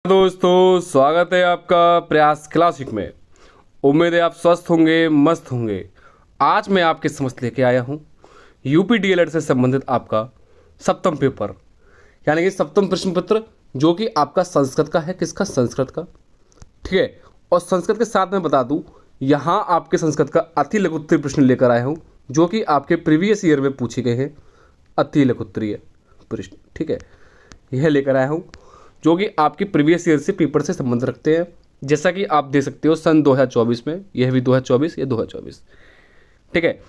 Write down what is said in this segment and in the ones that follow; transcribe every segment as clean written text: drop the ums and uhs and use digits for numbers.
दोस्तों, स्वागत है आपका प्रयास क्लासिक में। उम्मीद है आप स्वस्थ होंगे, मस्त होंगे। आज मैं आपके समक्ष लेके आया हूँ यूपी डीएलएड से संबंधित आपका सप्तम पेपर, यानी कि सप्तम प्रश्न पत्र, जो कि आपका संस्कृत का है। किसका? संस्कृत का। ठीक है। और संस्कृत के साथ में बता दूँ, यहाँ आपके संस्कृत का अति लघुत्तरीय प्रश्न लेकर आया हूँ, जो कि आपके प्रीवियस ईयर में पूछे गए हैं। अति लघुत्तरीय प्रश्न, ठीक है, यह लेकर आया हूँ, जो कि आपकी प्रीवियस ईयर से पेपर से संबंध रखते हैं। जैसा कि आप देख सकते हो सन 2024 में, यह भी 2024, ये 2024, ठीक है।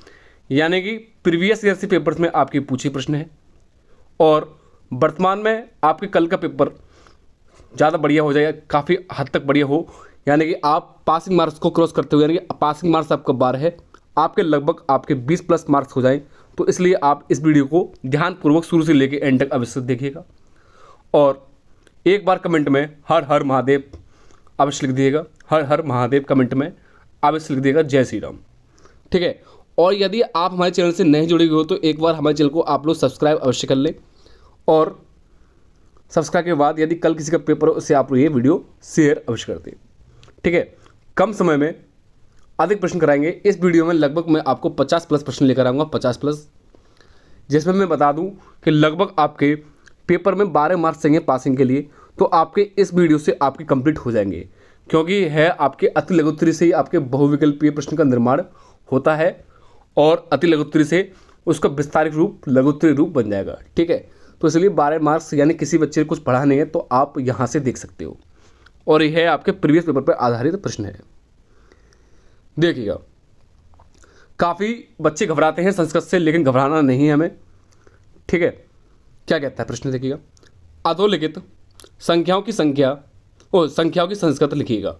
यानी कि प्रीवियस ईयर से पेपर्स में आपके पूछे प्रश्न हैं और वर्तमान में आपके कल का पेपर ज़्यादा बढ़िया हो जाएगा, काफ़ी हद तक बढ़िया हो, यानी कि आप पासिंग मार्क्स को क्रॉस करते हुए, यानी कि पासिंग मार्क्स आपका 12 है, आपके लगभग आपके 20 प्लस मार्क्स हो जाएं। तो इसलिए आप इस वीडियो को ध्यानपूर्वक शुरू से लेकर एंड तक अवश्य देखिएगा और एक बार कमेंट में हर हर महादेव अवश्य लिख दिएगा। हर हर महादेव कमेंट में अवश्य लिख दिएगा, जय श्री राम। ठीक है। और यदि आप हमारे चैनल से नहीं जुड़े हुए हो तो एक बार हमारे चैनल को आप लोग सब्सक्राइब अवश्य कर लें और सब्सक्राइब के बाद यदि कल किसी का पेपर हो उससे आप लोग ये वीडियो शेयर अवश्य कर दें। ठीक है। कम समय में अधिक प्रश्न कराएंगे। इस वीडियो में लगभग मैं आपको 50 प्लस प्रश्न लेकर आऊँगा, 50 प्लस, जिसमें मैं बता दूँ कि लगभग आपके पेपर में 12 मार्क्स चाहिए पासिंग के लिए। तो आपके इस वीडियो से आपके कंप्लीट हो जाएंगे, क्योंकि है आपके अति लघुत्तरीय से ही आपके बहुविकल्पीय प्रश्न का निर्माण होता है और अति लघुत्तरीय से उसका विस्तारित रूप लघुत्तरीय रूप बन जाएगा। ठीक है। तो इसलिए 12 मार्क्स, यानी किसी बच्चे को कुछ पढ़ा नहीं है तो आप यहाँ से देख सकते हो और यह आपके प्रीवियस पेपर पर आधारित प्रश्न है। देखिएगा, काफ़ी बच्चे घबराते हैं संस्कृत से, लेकिन घबराना नहीं है हमें। ठीक है। क्या कहता है प्रश्न? देखिएगा, अधोलिखित संख्याओं की संस्कृत लिखिएगा,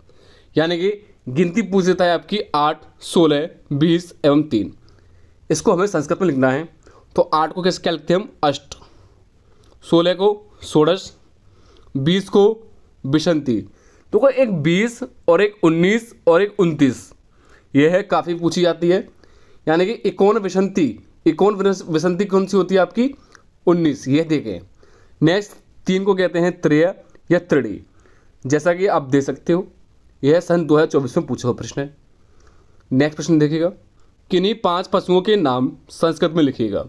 यानी कि गिनती पूछ देता है आपकी 8, 16, 20 एवं 3। इसको हमें संस्कृत में लिखना है। तो 8 को कैसे क्या लिखते हैं हम? अष्ट। 16 को षोडश, 20 को विशंति। तो कोई एक 20 और एक 19 और एक 29, यह है काफ़ी पूछी जाती है। यानी कि इकोन विशंति, इकोन विशंति कौन सी होती है आपकी? 19। यह देखें। नेक्स्ट 3 को कहते हैं त्रय या त्रिड़ी, जैसा कि आप दे सकते हो, यह सन 2024 में पूछा हुआ प्रश्न है। नेक्स्ट प्रश्न देखिएगा, किन्हीं 5 पशुओं के नाम संस्कृत में लिखिएगा,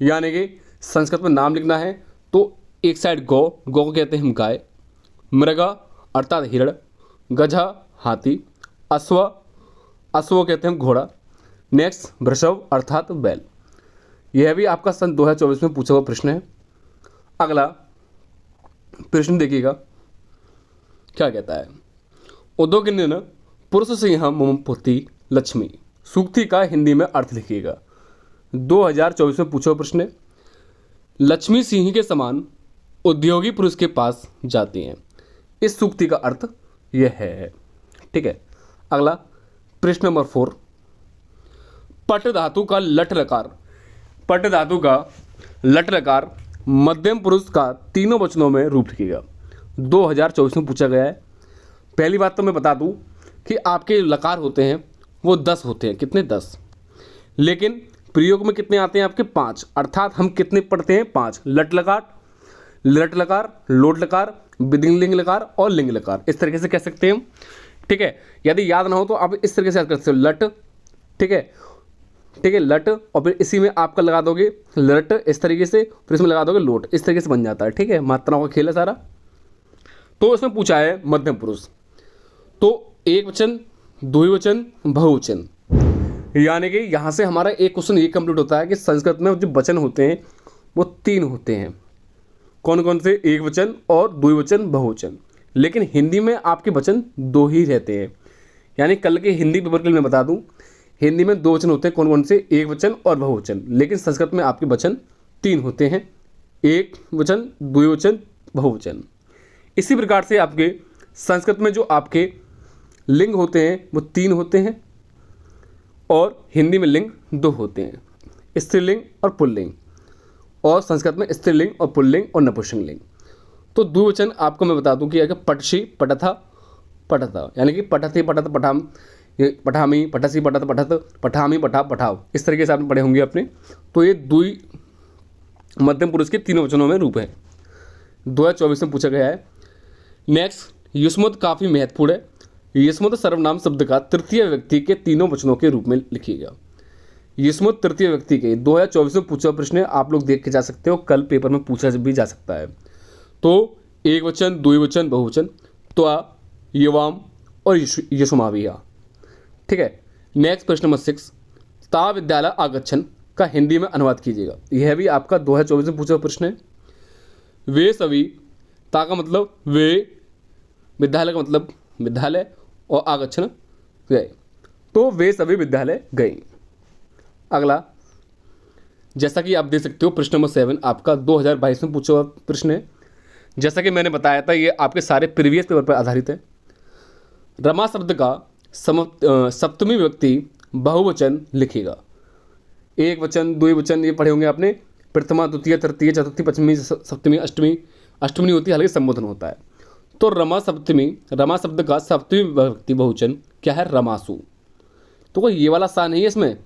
यानी कि संस्कृत में नाम लिखना है। तो एक साइड गौ को कहते हैं हम गाय, मृगा अर्थात हिरण, गधा हाथी, अश्व को कहते हैं हम घोड़ा, नेक्स्ट वृषभ अर्थात बैल। यह भी आपका सन 2024 में पूछा हुआ प्रश्न है। अगला प्रश्न देखिएगा, क्या कहता है? उद्योगिन पुरुष सिंह मम पुत्री लक्ष्मी, सूक्ति का हिंदी में अर्थ लिखिएगा। 2024 में पूछा हुआ प्रश्न है। लक्ष्मी सिंह के समान उद्योगी पुरुष के पास जाती हैं, इस सूक्ति का अर्थ यह है। ठीक है। अगला प्रश्न नंबर 4, पट धातु का लट लकार, पट धातु का लट लकार मध्यम पुरुष का तीनों वचनों में रूप लिखिएगा। 2024 में पूछा गया है। पहली बात तो मैं बता दूं कि आपके लकार होते हैं वो 10 होते हैं। कितने? 10। लेकिन प्रयोग में कितने आते हैं आपके? 5। अर्थात हम कितने पढ़ते हैं? 5। लट लकार, लोट लकार, विधिलिंग लकार और लिंग लकार, इस तरीके से कह सकते हैं हम। ठीक है। यदि याद ना हो तो आप इस तरीके से याद कर सकते हो, लट, ठीक है, लट, और फिर इसी में आपका लगा दोगे लट इस तरीके से, फिर इसमें लगा दोगे लोट, इस तरीके से बन जाता है। ठीक है। मात्राओं का खेल है सारा। तो इसमें पूछा है मध्यम पुरुष, तो एक वचन, द्विवचन, बहुवचन, यानी कि यहाँ से हमारा एक क्वेश्चन ये कंप्लीट होता है कि संस्कृत में जो वचन होते हैं वो 3 होते हैं। कौन कौन से? एक वचन और द्विवचन, बहुवचन। लेकिन हिंदी में आपके वचन 2 ही रहते हैं। यानी कल के हिंदी पेपर के लिए मैं बता दूं, हिंदी में 2 वचन होते हैं। कौन कौन से? एक वचन और बहुवचन। लेकिन संस्कृत में आपके वचन 3 होते हैं, एक वचन, द्विवचन, बहुवचन। इसी प्रकार से आपके संस्कृत में जो आपके लिंग होते हैं वो 3 होते हैं और हिंदी में लिंग 2 होते हैं, स्त्रीलिंग और पुल्लिंग। और संस्कृत में स्त्रीलिंग और पुल्लिंग और नपुंसक लिंग। तो द्विवचन आपको मैं बता दूं कि अगर पटसी, पटथा, पठता, यानी कि पठती, पठत, पठाम, पठामी, पठसी, पठत, पठत, पठामी, पठा, पठाव, इस तरीके से आपने पढ़े होंगे अपने। तो ये द्वि मध्यम पुरुष के 3 वचनों में रूप है। 2024 में पूछा गया है। नेक्स्ट, युष्मत काफ़ी महत्वपूर्ण है। युष्मत सर्वनाम शब्द का तृतीय व्यक्ति के तीनों वचनों के रूप में लिखिएगा। युष्मत तृतीय व्यक्ति के 2024 में पूछा प्रश्न है, आप लोग देख के जा सकते हो, कल पेपर में पूछा भी जा सकता है। तो एक वचन, द्विवचन, बहुवचन, त्वा, युवाम और यशुमाविया। ठीक है। नेक्स्ट प्रश्न नंबर 6, ता विद्यालय आगच्छन का हिंदी में अनुवाद कीजिएगा। यह भी आपका 2024 में पूछा प्रश्न है। वे सभी, ता का मतलब वे, विद्यालय का मतलब विद्यालय और आगच्छन गए, तो वे सभी विद्यालय गए। अगला, जैसा कि आप देख सकते हो प्रश्न नंबर 7 आपका 2022 में पूछा हुआ प्रश्न है। जैसा कि मैंने बताया था, ये आपके सारे प्रीवियस पेपर पर आधारित है। रमा शब्द का सप्तमी व्यक्ति बहुवचन लिखिएगा। एक वचन, द्विवचन ये पढ़े होंगे आपने, प्रथमा, द्वितीय, तृतीय, चतुर्थी, पंचमी, सप्तमी, अष्टमी। अष्टमी होती है, हालांकि संबोधन होता है। तो रमा शब्द का सप्तमी व्यक्ति बहुवचन क्या है? रमासु। तो कोई ये वाला सा नहीं है इसमें,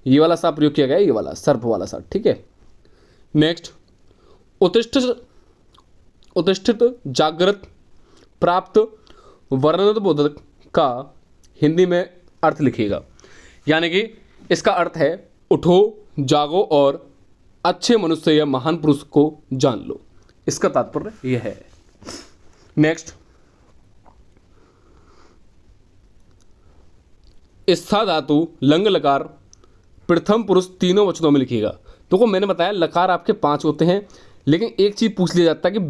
ये वाला सा प्रयोग किया गया है, ये वाला सर्प वाला सा। ठीक है। नेक्स्ट, उत्तिष्ठित, जागृत, प्राप्त, वर्णन बोधक का हिंदी में अर्थ लिखिएगा। यानी कि इसका अर्थ है उठो, जागो और अच्छे मनुष्य या महान पुरुष को जान लो। इसका तात्पर्य यह है। नेक्स्ट, स्था धातु, लंग लकार, प्रथम पुरुष तीनों वचनों में लिखिएगा। तो मैंने बताया लकार आपके 5 होते हैं, लेकिन एक चीज पूछ लिया जाता है कि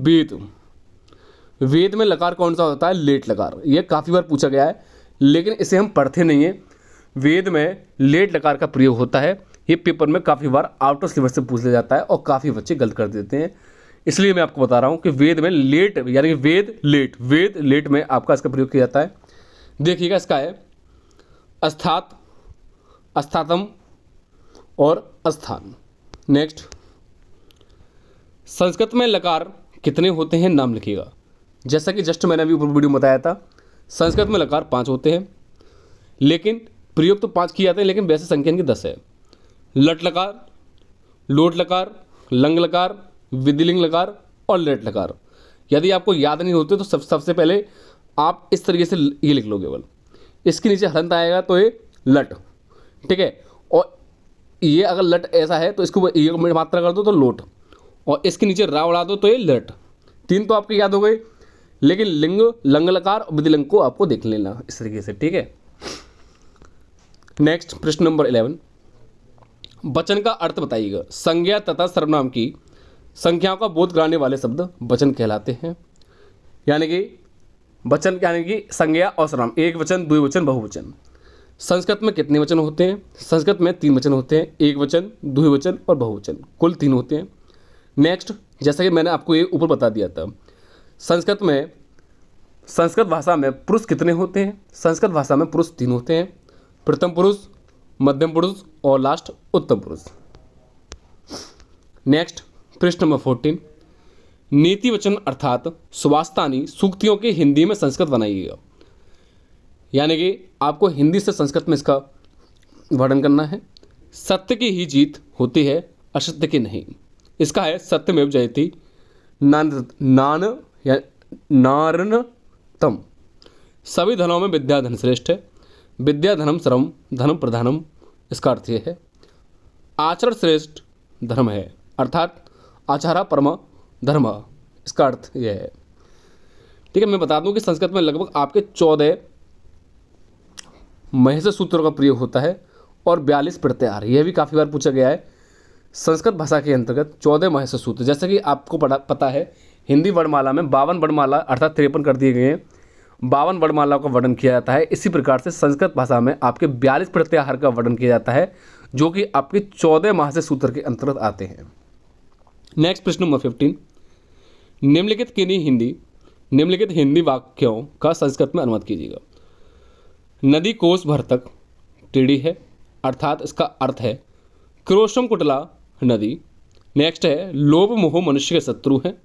वेद में लकार कौन सा होता है? लेट लकार। यह काफी बार पूछा गया है, लेकिन इसे हम पढ़ते नहीं है। वेद में लेट लकार का प्रयोग होता है। ये पेपर में काफ़ी बार आउट ऑफ सिलेबस से पूछ लिया जाता है और काफ़ी बच्चे गलत कर देते हैं। इसलिए मैं आपको बता रहा हूँ कि वेद में लेट, यानी कि वेद लेट में आपका इसका प्रयोग किया जाता है। देखिएगा, इसका है अस्थात, अस्थातम और अस्थान। नेक्स्ट, संस्कृत में लकार कितने होते हैं? नाम लिखिएगा। जैसा कि जस्ट मैंने अभी ऊपर वीडियो में बताया था, संस्कृत में लकार 5 होते हैं, लेकिन प्रयोग तो 5 किए जाते हैं, लेकिन वैसे संख्या इनकी 10 है। लट लकार, लोट लकार, लंग लकार, विधिलिंग लकार और लेट लकार। यदि आपको याद नहीं होते तो सबसे पहले आप इस तरीके से ये लिख लो केवल। इसके नीचे हलंत आएगा तो ये लट, ठीक है। और ये अगर लट ऐसा है तो इसको एक मात्रा कर दो तो लोट, और इसके नीचे रा उड़ा दो तो ये लट। 3 तो आपके याद हो गए, लेकिन लिंग, लंग लकार और विधिलिंग को आपको देख लेना इस तरीके से, ठीक है। नेक्स्ट, प्रश्न नंबर 11, वचन का अर्थ बताइएगा। संज्ञा तथा सर्वनाम की संख्याओं का बोध कराने वाले शब्द वचन कहलाते हैं। यानी कि वचन यानी कि संज्ञा और सर्वनाम, एक वचन, द्विवचन, बहुवचन। संस्कृत में कितने वचन होते हैं? संस्कृत में 3 वचन होते हैं, एक वचन, द्विवचन और बहुवचन, कुल 3 होते हैं। नेक्स्ट, जैसा कि मैंने आपको ये ऊपर बता दिया था, संस्कृत भाषा में पुरुष कितने होते हैं? संस्कृत भाषा में पुरुष 3 होते हैं, प्रथम पुरुष, मध्यम पुरुष और लास्ट उत्तम पुरुष। नेक्स्ट, प्रश्न नंबर 14, नीति वचन अर्थात सुवास्तानी सूक्तियों के हिंदी में संस्कृत बनाइएगा। यानी कि आपको हिंदी से संस्कृत में इसका वर्णन करना है। सत्य की ही जीत होती है, असत्य की नहीं। इसका है सत्यमेव जयति नारनतम। सभी धनों में विद्या धन श्रेष्ठ है, विद्या धनम सर्वम धनम प्रधानम। इसका अर्थ यह है आचरण श्रेष्ठ धर्म है, अर्थात आचारा परम धर्म। इसका अर्थ यह है, ठीक है। मैं बता दूं कि संस्कृत में लगभग आपके 14 महेश सूत्रों का प्रयोग होता है और 42 प्रत्याहार। यह भी काफ़ी बार पूछा गया है। संस्कृत भाषा के अंतर्गत 14 महेश सूत्र, जैसे कि आपको पता है हिंदी वर्णमाला में 52 वर्णमाला अर्थात 53 कर दिए गए हैं, 52 वर्णमाला का वर्णन किया जाता है। इसी प्रकार से संस्कृत भाषा में आपके 42 प्रत्याहार का वर्णन किया जाता है, जो कि आपके 14 महेश सूत्र के अंतर्गत आते हैं। नेक्स्ट, प्रश्न नंबर 15, निम्नलिखित हिंदी वाक्यों का संस्कृत में अनुवाद कीजिएगा। नदी कोस भर तक टेढ़ी है, अर्थात इसका अर्थ है क्रोशम कुटला नदी। नेक्स्ट है लोभ मोह मनुष्य के शत्रु है।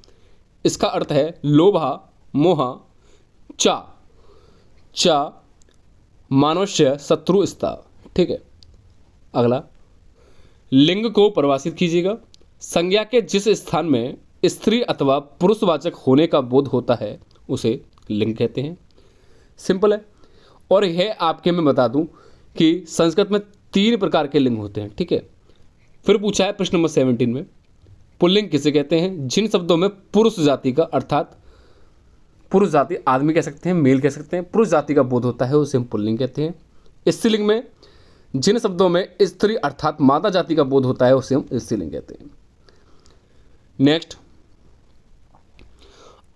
इसका अर्थ है लोभा मोहा चा मानुष्य शत्रु स्था, ठीक है। अगला, लिंग को परिभाषित कीजिएगा। संज्ञा के जिस स्थान में स्त्री अथवा पुरुषवाचक होने का बोध होता है उसे लिंग कहते हैं। सिंपल है। और यह आपके मैं बता दूं कि संस्कृत में 3 प्रकार के लिंग होते हैं, ठीक है। फिर पूछा है प्रश्न नंबर 17 में, पुल्लिंग किसे कहते हैं? जिन शब्दों में पुरुष जाति का, अर्थात पुरुष जाति आदमी कह सकते हैं, मेल कह सकते हैं, पुरुष जाति का बोध होता है उसे हम पुल्लिंग कहते हैं। स्त्रीलिंग में जिन शब्दों में स्त्री अर्थात माता जाति का बोध होता है उसे हम स्त्रीलिंग कहते हैं। नेक्स्ट,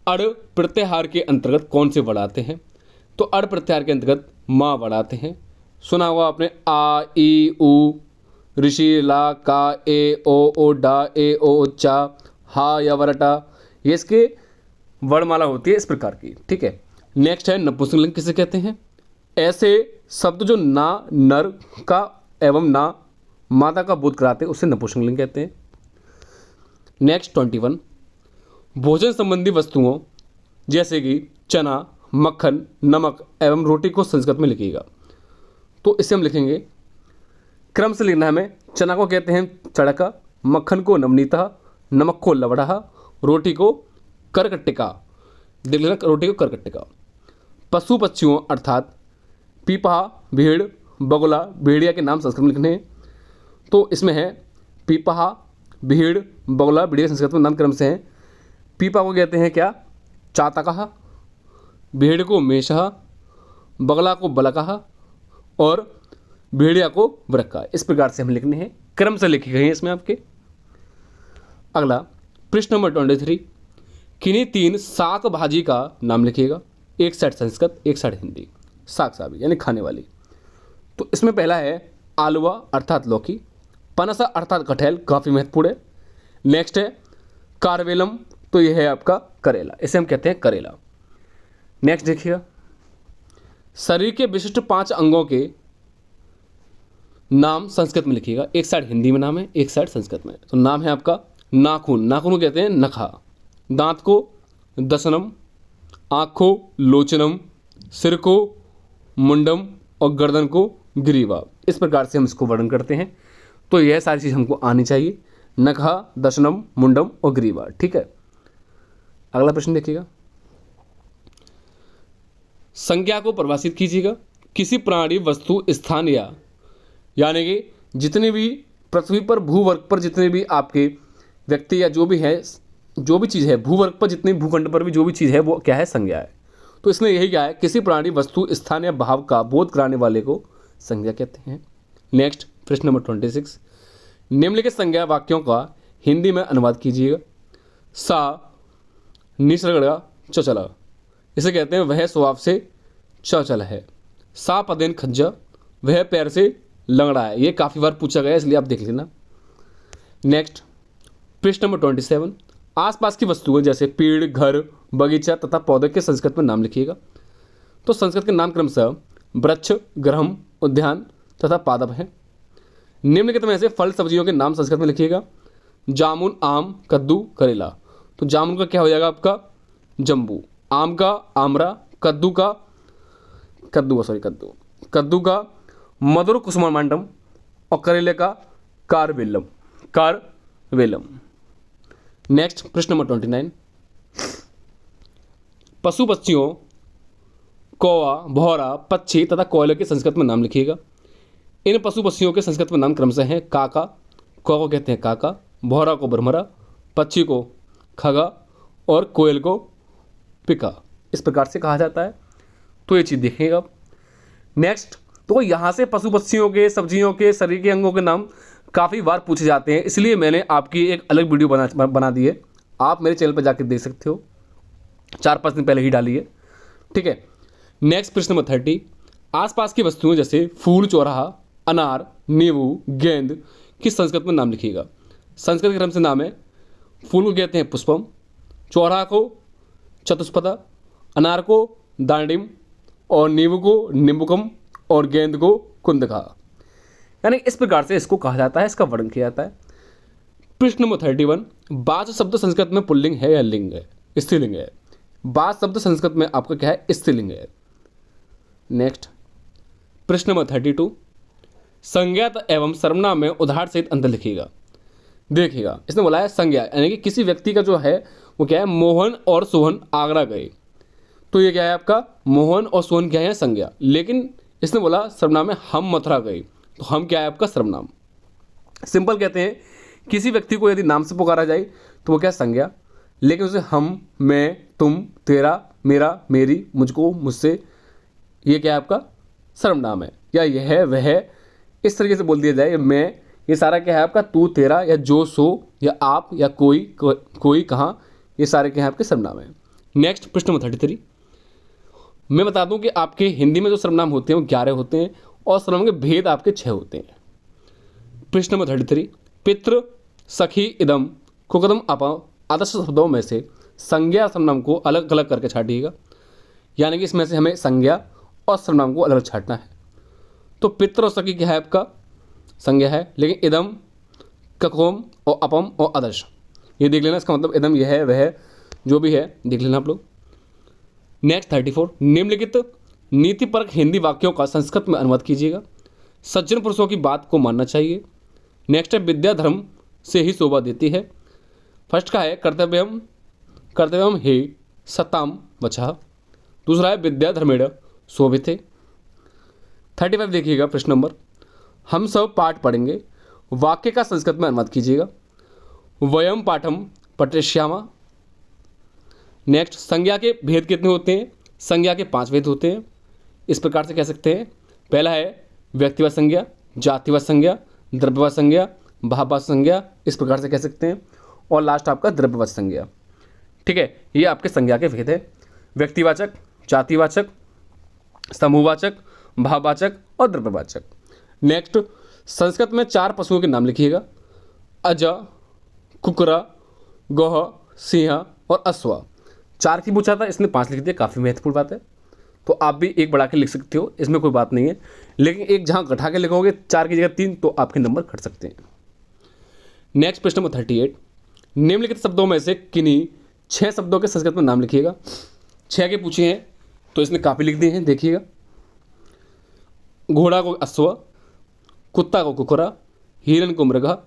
अड़ प्रत्याहार के अंतर्गत कौन से वर्ड आते हैं? तो अड़ प्रत्याहार के अंतर्गत माँ वर्ड आते हैं। सुना होगा आपने आ, ई, उ, ऋषि, ला, का, ए, ओ, डा, ए, ओ, चा, हा या वरटा, ये इसके वर्णमाला होती है इस प्रकार की, ठीक है। नेक्स्ट है नपुंसकलिंग किसे कहते हैं? ऐसे शब्द जो ना नर का एवं ना माता का बोध कराते हैं उसे नपुंसकलिंग कहते हैं। नेक्स्ट 21, भोजन संबंधी वस्तुओं जैसे कि चना, मक्खन, नमक एवं रोटी को संस्कृत में लिखिएगा। तो इसे हम लिखेंगे, क्रम से लिखना है हमें। चना को कहते हैं चड़का, मक्खन को नवनीता, नमक को लवड़ा, रोटी को करकट्टिका, देख लेना रोटी को करकट्टिका। पशु पक्षियों अर्थात पीपा, भेड़, बगुला, भेड़िया के नाम संस्कृत में लिखने हैं। तो इसमें है पीपा, भेड़, बगुला, भेड़िया संस्कृत में नाम क्रम से हैं। पीपा को कहते हैं क्या? चातकः, भेड़ को मेषः, बगला को बलकः और भेड़िया को वृक्का। इस प्रकार से हम लिखने हैं, क्रम से लिखे गए हैं इसमें आपके। अगला प्रश्न नंबर 23, किन्हीं 3 शाक भाजी का नाम लिखिएगा। एक साइड संस्कृत, एक साइड हिंदी। शाक साबी यानी खाने वाली। तो इसमें पहला है आलुआ अर्थात लौकी, पनसा अर्थात कटहल, काफ़ी महत्वपूर्ण है। नेक्स्ट है कारवेलम, तो यह है आपका करेला, इसे हम कहते हैं करेला। नेक्स्ट देखिएगा, शरीर के विशिष्ट 5 अंगों के नाम संस्कृत में लिखिएगा। एक साइड हिंदी में नाम है, एक साइड संस्कृत में। तो नाम है आपका नाखून, नाखून को कहते हैं नखा, दांत को दशनम, आँख को लोचनम, सिर को मुंडम और गर्दन को ग्रीवा। इस प्रकार से हम इसको वर्णन करते हैं। तो यह सारी चीज़ हमको आनी चाहिए, नखा, दशनम, मुंडम और ग्रीवा, ठीक है। अगला प्रश्न देखिएगा, संज्ञा को परिभाषित कीजिएगा। किसी प्राणी, वस्तु, स्थान या यानी कि जितने भी पृथ्वी पर भूवर्ग पर जितने भी आपके व्यक्ति या जो भी है, जो भी चीज़ है भूवर्ग पर, जितने भूखंड पर भी जो भी चीज़ है वो क्या है? संज्ञा है। तो इसमें यही क्या है? किसी प्राणी, वस्तु, स्थान या भाव का बोध कराने वाले को संज्ञा कहते हैं। नेक्स्ट प्रश्न नंबर 26, निम्नलिखित संज्ञा वाक्यों का हिंदी में अनुवाद कीजिएगा। सा निसर्गड़ा चौचला, इसे कहते हैं वह स्वभाव से चौचल है। सा पदेन खज्जा, वह पैर से लंगड़ा है। ये काफ़ी बार पूछा गया इसलिए आप देख लेना। नेक्स्ट प्रश्न नंबर 27, आसपास की वस्तुएं जैसे पेड़, घर, बगीचा तथा पौधे के संस्कृत में नाम लिखिएगा। तो संस्कृत के नाम क्रमशः वृक्ष, ग्रहम, उद्यान तथा पादप हैं। निम्नलिखित में से फल सब्जियों के नाम संस्कृत में लिखिएगा। जामुन, आम, कद्दू, करेला। तो जामुन का क्या हो जाएगा आपका? जम्बू, आम का आमरा, कद्दू का मधुर कुसुमांडम और करेले का कारवेलम। नेक्स्ट प्रश्न नंबर 29, पशु पक्षियों कौवा, भौरा, पक्षी तथा कोयले के संस्कृत में नाम लिखिएगा। इन पशु पक्षियों के संस्कृत में नाम क्रमशः हैं काका, कौ को कहते हैं काका, भौरा को भ्रमरा, पक्षी को खगा और कोयल को पिका। इस प्रकार से कहा जाता है। तो ये चीज़ देखिएगा। नेक्स्ट, तो यहाँ से पशु पक्षियों के, सब्जियों के, शरीर के अंगों के नाम काफ़ी बार पूछे जाते हैं, इसलिए मैंने आपकी एक अलग वीडियो बना दी है। आप मेरे चैनल पर जाकर देख सकते हो, 4-5 दिन पहले ही डाली है, ठीक है। नेक्स्ट प्रश्न नंबर 30, आसपास की वस्तुएं जैसे फूल, चौराहा, अनार, नींबू, गेंद किस संस्कृत में नाम लिखिएगा। संस्कृत के क्रम से नाम है, फूल को कहते हैं पुष्पम, चौराहा को चतुष्पदा, अनार को दांडिम और नींबू को निम्बुकम और गेंद को कुंदका। यानी इस प्रकार से इसको कहा जाता है, इसका वर्णन किया जाता है। प्रश्न नंबर 31, बाज शब्द संस्कृत में पुल्लिंग है या लिंग है? स्त्रीलिंग है। बाज शब्द संस्कृत में आपका क्या है? स्त्रीलिंग है। नेक्स्ट प्रश्न नंबर 32, संज्ञा एवं सर्वनाम में उदाहरण सहित अंतर लिखिएगा। देखिएगा, इसने बोला है संज्ञा यानी कि किसी व्यक्ति का जो है वो क्या है, मोहन और सोहन आगरा गए। तो ये क्या है आपका, मोहन और सोहन क्या है संज्ञा, लेकिन इसने बोला सर्वनाम में हम मथुरा गए, तो हम क्या है आपका सर्वनाम। सिंपल कहते हैं किसी व्यक्ति को यदि नाम से पुकारा जाए तो वो क्या संज्ञा, लेकिन उसे हम, मैं, तुम, तेरा, मेरा, मेरी, मुझको, मुझसे, ये क्या है आपका सर्वनाम है। या यह वह इस तरीके से बोल दिया जाए, मैं, ये सारा क्या है आपका तू, तेरा, या जो, सो, या आप, या कोई कहाँ, ये सारे क्या है आपके सर्वनाम हैं। नेक्स्ट प्रश्न नंबर 33। मैं बता दूं कि आपके हिंदी में जो सर्वनाम होते हैं वो 11 होते हैं और सर्वनाम के भेद आपके 6 होते हैं। प्रश्न नंबर 33। पितृ, सखी, इदम, कुकदम, अपा आदर्श शब्दों में से संज्ञा सर्वनाम को अलग अलग करके छाटिएगा, यानी कि इसमें से हमें संज्ञा और सर्वनाम को अलग छाटना है। तो पितृ और सखी क्या है आपका संज्ञा है, लेकिन इदम, ककोम और अपम और आदर्श ये देख लेना, इसका मतलब इदम यह है वह जो भी है देख लेना आप लोग। नेक्स्ट 34। निम्नलिखित नीतिपरक हिंदी वाक्यों का संस्कृत में अनुवाद कीजिएगा। सज्जन पुरुषों की बात को मानना चाहिए। नेक्स्ट है विद्या धर्म से ही शोभा देती है। फर्स्ट का है कर्तव्यम हे सताम वचः। दूसरा है विद्या धर्मेण शोभिते। 35 देखिएगा प्रश्न नंबर। हम सब पाठ पढ़ेंगे, वाक्य का संस्कृत में अनुवाद कीजिएगा। वयम पाठम पठिष्यामः। नेक्स्ट संज्ञा के भेद कितने होते हैं, संज्ञा के 5 भेद होते हैं। इस प्रकार से कह सकते हैं, पहला है व्यक्तिवाद संज्ञा, जातिवाद संज्ञा, द्रव्यवाद संज्ञा, भाववाद संज्ञा, इस प्रकार से कह सकते हैं, और लास्ट आपका द्रव्यवाद संज्ञा। ठीक है, ये आपके संज्ञा के भेद है, व्यक्तिवाचक, जातिवाचक, समूहवाचक, भाववाचक और द्रव्यवाचक। नेक्स्ट संस्कृत में 4 पशुओं के नाम लिखिएगा। अज, कुकरा, गौह, सिंह और अश्व। 4 की पूछा था, इसने 5 लिख दिया, काफ़ी महत्वपूर्ण बात है। तो आप भी एक बढ़ा के लिख सकते हो, इसमें कोई बात नहीं है, लेकिन एक जहाँ घटा के लिखोगे 4 की जगह 3 तो आपके नंबर घट सकते हैं। नेक्स्ट प्रश्न नंबर 38। निम्नलिखित शब्दों में से किन्हीं 6 शब्दों के संस्कृत में नाम लिखिएगा। 6 के पूछे हैं तो इसने काफ़ी लिख दिए हैं, देखिएगा। घोड़ा को अश्व, कुत्ता को कुकुरा, हिरन को मृगा,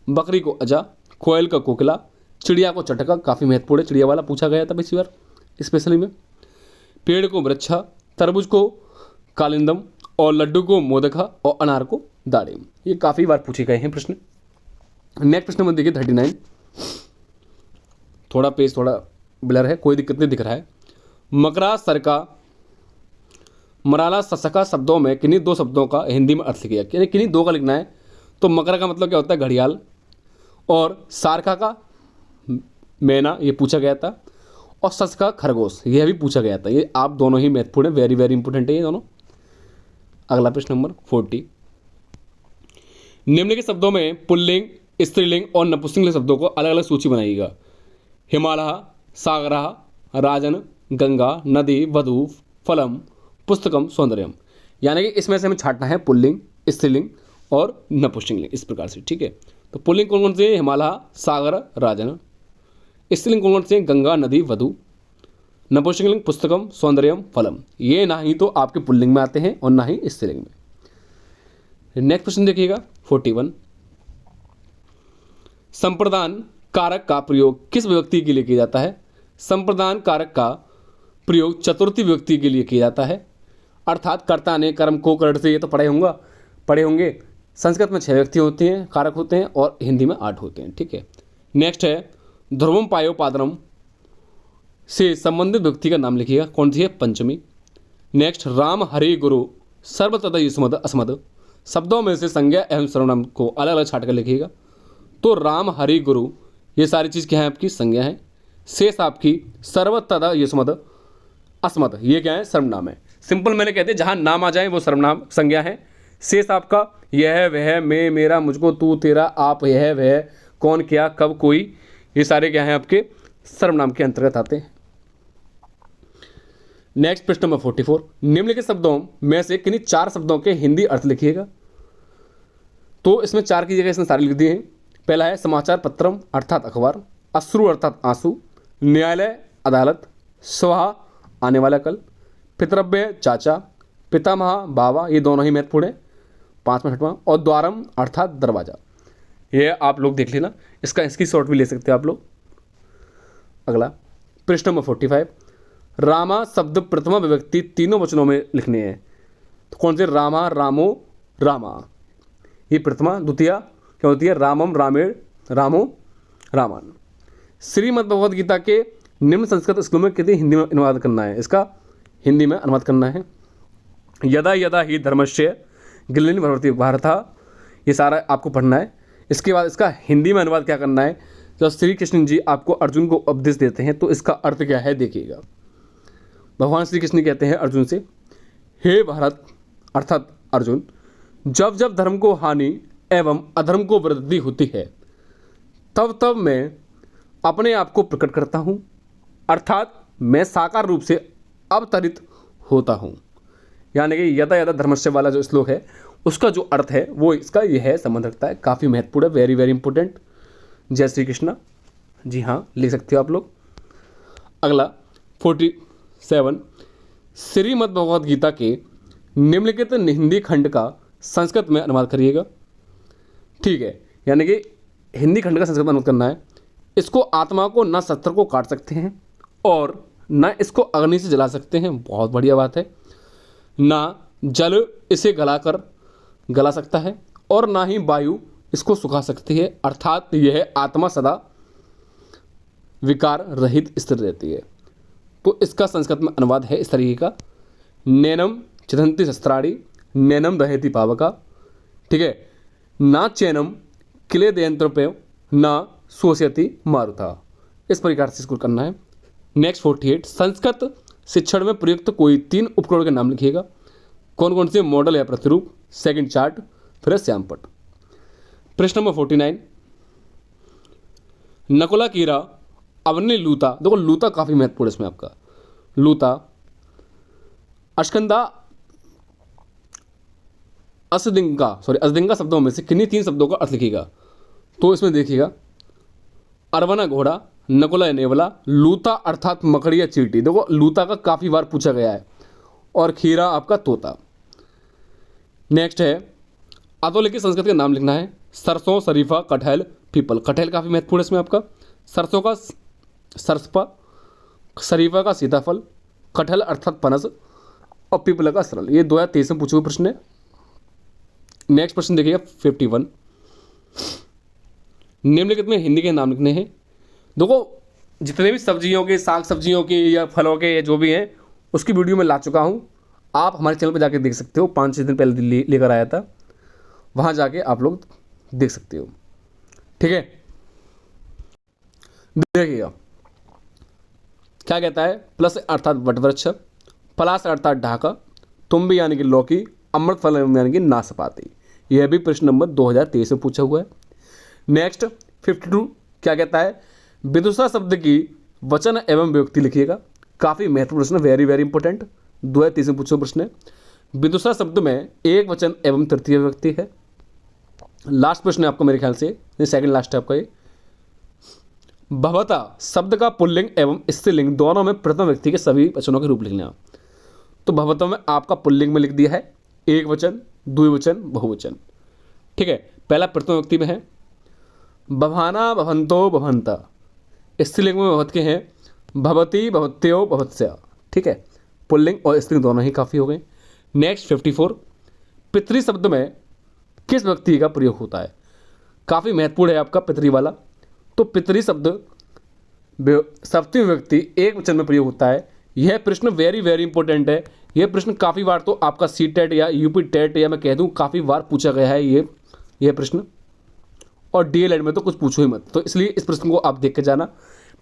बकरी को अजा, कोयल का कोकिला, चिड़िया को चटका, काफ़ी महत्वपूर्ण है, चिड़िया वाला पूछा गया था पिछली बार स्पेशली में। पेड़ को वृक्षा, तरबूज को कालिंदम और लड्डू को मोदका और अनार को दाड़िम। ये काफ़ी बार पूछे गए हैं प्रश्न। नेक्स्ट प्रश्न में देखिए 39। थोड़ा पेज थोड़ा ब्लर है, कोई दिक्कत नहीं दिख रहा है। मकरा, सरका, मराला, ससका शब्दों में किन्हीं 2 शब्दों का हिंदी में अर्थ लिखिएगा, यानी किन्हीं 2 का लिखना है। तो मकरा का मतलब क्या होता है घड़ियाल, और सारका का मैना, ये पूछा गया था, और सस का खरगोश, यह भी पूछा गया था। ये आप दोनों ही महत्वपूर्ण है, वेरी वेरी इंपॉर्टेंट है ये दोनों। अगला प्रश्न नंबर 40। निम्नलिखित शब्दों में पुल्लिंग, स्त्रीलिंग और नपुंसकलिंग शब्दों को अलग अलग सूची बनाइएगा। हिमालय, सागरः, राजन, गंगा, नदी, वधु, फलम, पुस्तकम, सौंदर्यम। यानी कि इसमें से हमें छाटना है पुल्लिंग, स्त्रीलिंग और नपुंसकलिंग, इस प्रकार से। ठीक है, तो पुल्लिंग कौन कौन से हैं, हिमालय, सागर, राजन। स्त्रीलिंग कौन कौन से हैं, गंगा, नदी, वधु। नपुंसकलिंग पुस्तकम, सौंदर्यम, फलम। ये ना ही तो आपके पुल्लिंग में आते हैं और ना ही स्त्रीलिंग में। नेक्स्ट प्रश्न देखिएगा 41। संप्रदान कारक का प्रयोग किस विभक्ति के लिए किया जाता है। संप्रदान कारक का प्रयोग चतुर्थी विभक्ति के लिए किया जाता है, अर्थात कर्ता ने कर्म को करण से, ये तो पढ़े होंगे। संस्कृत में 6 व्यक्ति होते हैं, कारक होते हैं, और हिंदी में 8 होते हैं। ठीक है, नेक्स्ट है ध्रुवम पायोपादनम से संबंधित व्यक्ति का नाम लिखिएगा, कौन सी है, पंचमी। नेक्स्ट राम, हरि, गुरु, सर्वतद, युष्मद, अस्मद शब्दों में से संज्ञा एवं सर्वनाम को अलग अलग छाट कर लिखिएगा। तो राम, हरि, गुरु ये सारी चीज़ क्या है आपकी संज्ञा है। शेष आपकी सर्वतद, युष्मद, अस्मद ये क्या है सर्वनाम है। सिंपल मैंने कहते हैं जहाँ नाम आ जाए वो सर्वनाम संज्ञा है। शेष आपका यह वह, मैं, मेरा, मुझको, तू, तेरा, आप, यह वह, कौन, क्या, कब, कोई, ये सारे क्या हैं आपके सर्वनाम के अंतर्गत आते हैं। नेक्स्ट प्रश्न नंबर 44। निम्नलिखित शब्दों में से किन्हीं 4 शब्दों के हिंदी अर्थ लिखिएगा। तो इसमें 4 की जगह इसने सारे लिख दिए हैं। पहला है समाचार पत्रम अर्थात अखबार, अश्रु अर्थात आंसू, न्यायालय अदालत, स्वाहा आने वाला कल, पितृव्य चाचा, पितामह बाबा, ये दोनों ही महत्वपूर्ण है। 5वां 6वां, और द्वारम अर्थात दरवाजा। ये आप लोग देख लेना, इसका स्क्रीनशॉट भी ले सकते हैं आप लोग। अगला प्रश्न नंबर 45। रामा शब्द प्रथमा विभक्ति तीनों वचनों में लिखने हैं। तो कौन से? रामा, रामो, रामा। ये प्रथमा। द्वितीया क्या होती है? रामम, रामेण, रामो, रामान। श्रीमद् भगवद गीता के निम्न संस्कृत श्लोक में कितनी हिंदी में अनुवाद करना है? इसका हिंदी में अनुवाद करना है। यदा यदा ही धर्मस्य ग्लानिर्भवति भारतः, ये सारा आपको पढ़ना है। इसके बाद इसका हिंदी में अनुवाद क्या करना है? जब श्री कृष्ण जी आपको अर्जुन को उपदेश देते हैं तो इसका अर्थ क्या है देखिएगा। भगवान श्री कृष्ण कहते हैं अर्जुन से, हे भारत अर्थात अर्जुन, जब जब धर्म को हानि एवं अधर्म को वृद्धि होती है तब तब मैं अपने आप को प्रकट करता हूँ, अर्थात मैं साकार रूप से अवतरित होता हूँ। यानी कि यदा यदा धर्मस्य वाला जो श्लोक है उसका जो अर्थ है वो इसका ये है, संबंध रखता है, काफ़ी महत्वपूर्ण है, वेरी वेरी इंपॉर्टेंट। जय श्री कृष्ण। जी हाँ, लिख सकते हो आप लोग। अगला 47, श्रीमद् भगवद गीता के निम्नलिखित हिंदी खंड का संस्कृत में अनुवाद करिएगा। ठीक है, यानी कि हिंदी खंड का संस्कृत में अनुवाद करना है। इसको आत्मा को न शस्त्र को काट सकते हैं और न इसको अग्नि से जला सकते हैं, बहुत बढ़िया बात है। ना जल इसे गला सकता है और ना ही वायु इसको सुखा सकती है, अर्थात यह आत्मा सदा विकार रहित स्थिर रहती है। तो इसका संस्कृत में अनुवाद है इस तरीके का, नैनम चिदंती शस्त्राणि नैनम दहेति पावका। ठीक है, ना चैनम किले दयंत्रोपय ना शोषयति मारुता। इस प्रकार से इसको करना है। नेक्स्ट 48, संस्कृत शिक्षण में प्रयुक्त कोई 3 उपकरणों के नाम लिखिएगा। कौन कौन से? मॉडल या प्रतिरूप, सेकंड चार्ट, फिर श्यामपट। प्रश्न नंबर 49, नकुला कीरा अवनी लूता, देखो लूता काफ़ी महत्वपूर्ण इसमें आपका, लूता अश्कंदा असदिंगा शब्दों में से किन्हीं 3 शब्दों का अर्थ लिखिएगा। तो इसमें देखिएगा, अरवना घोड़ा, नकुला नेवला, लूता अर्थात मकड़ी या चींटी। देखो लूता का काफ़ी बार पूछा गया है, और खीरा आपका तोता। नेक्स्ट है, अधोलिखित संस्कृत का नाम लिखना है। सरसों, शरीफा, कटहल, पीपल। कटहल काफ़ी महत्वपूर्ण इसमें आपका, सरसों का सरसपा, शरीफा का सीताफल, कटहल अर्थात पनस, और पीपल का सरल। ये 2023 में पूछे हुए प्रश्न है। नेक्स्ट प्रश्न देखिएगा 51, निम्नलिखित में हिंदी के नाम लिखने हैं। देखो जितने भी सब्जियों के, साग सब्जियों के या फलों के जो भी हैं उसकी वीडियो मैं ला चुका हूँ, आप हमारे चैनल पर जाके देख सकते हो। 5-6 दिन पहले लेकर आया था, वहाँ जाके आप लोग देख सकते हो। ठीक है, देखिएगा क्या कहता है। प्लस अर्थात वटवृक्ष, पलाश अर्थात ढाका, तुम्बी यानी कि लौकी, अमृत फल यानी कि नाशपाती। यह भी प्रश्न नंबर 2023 में पूछा हुआ है। नेक्स्ट 52 क्या कहता है, विदुषा शब्द की वचन एवं विभक्ति लिखिएगा। काफ़ी महत्वपूर्ण प्रश्न, वेरी वेरी इंपॉर्टेंट, 2023 में पूछा प्रश्न है। विदुषा शब्द में एक वचन एवं तृतीय विभक्ति है। लास्ट प्रश्न है आपको मेरे ख्याल से, सेकंड लास्ट है आपका ये। भवता शब्द का पुल्लिंग एवं स्त्रीलिंग दोनों में प्रथम व्यक्ति के सभी वचनों के रूप लिखना। तो भवता में आपका पुल्लिंग में लिख दिया है, एक वचन, द्विवचन, बहुवचन। ठीक है, पहला प्रथम व्यक्ति में है भवाना, भवंतो, भवंता। स्त्रीलिंग में भवत के हैं भवती, भवत्यो, भवत्स्या। ठीक है, पुल्लिंग और स्त्रीलिंग दोनों ही काफ़ी हो गए। नेक्स्ट 54, पितृ शब्द में किस व्यक्ति का प्रयोग होता है? काफ़ी महत्वपूर्ण है आपका पितृ वाला। तो पितृ शब्द सप्तमी व्यक्ति एक वचन में प्रयोग होता है। यह प्रश्न वेरी वेरी इंपॉर्टेंट है। यह प्रश्न काफ़ी बार तो आपका सी टेट या यूपी टेट या मैं कह दूं काफ़ी बार पूछा गया है ये प्रश्न, और डीएलएड में तो कुछ पूछो ही मत। तो इसलिए इस प्रश्न को आप देख के जाना।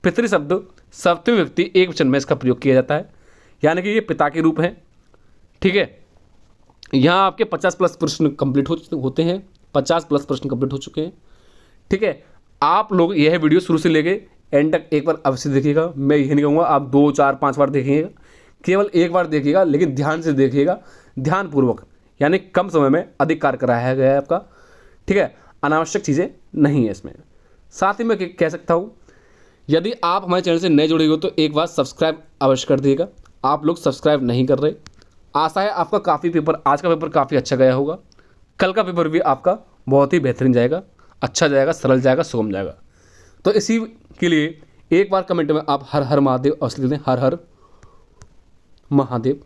पितृ शब्द सप्तमी व्यक्ति एक वचन में इसका प्रयोग किया जाता है, यानी कि ये पिता के रूप हैं। ठीक है, यहाँ आपके 50+ प्रश्न कंप्लीट होते हैं, 50+ प्रश्न कंप्लीट हो चुके हैं। ठीक है, आप लोग यह वीडियो शुरू से लेके एंड तक एक बार अवश्य देखिएगा। मैं यही नहीं कहूँगा आप 2, 4, 5 बार देखिएगा, केवल एक बार देखिएगा, लेकिन ध्यान से देखिएगा, ध्यानपूर्वक, यानी कम समय में अधिक कार्य कराया गया है आपका। ठीक है, अनावश्यक चीज़ें नहीं है इसमें। साथ ही मैं कह सकता हूँ, यदि आप हमारे चैनल से नए जुड़े हो तो एक बार सब्सक्राइब अवश्य कर दिएगा। आप लोग सब्सक्राइब नहीं कर रहे। आशा है आपका काफ़ी पेपर, आज का पेपर काफ़ी अच्छा गया होगा, कल का पेपर भी आपका बहुत ही बेहतरीन जाएगा, अच्छा जाएगा, सरल जाएगा, सुगम जाएगा। तो इसी के लिए एक बार कमेंट में आप हर हर महादेव अवश्य लिख दें, हर हर महादेव।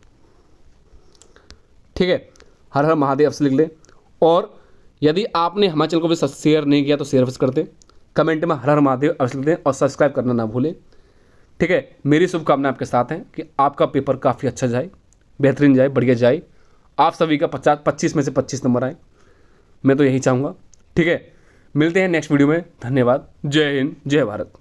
ठीक है, हर हर महादेव से लिख लें। और यदि आपने हमारे चैनल को भी शेयर नहीं किया तो शेयर कर दें, कमेंट में हर हर महादेव अवश्य लिख दें और सब्सक्राइब करना ना भूलें। ठीक है, मेरी शुभकामनाएं आपके साथ हैं कि आपका पेपर काफ़ी अच्छा जाए, बेहतरीन जाए, बढ़िया जाए, आप सभी का 25 में से 25 नंबर आए, मैं तो यही चाहूँगा। ठीक है, मिलते हैं नेक्स्ट वीडियो में। धन्यवाद। जय हिंद, जय भारत।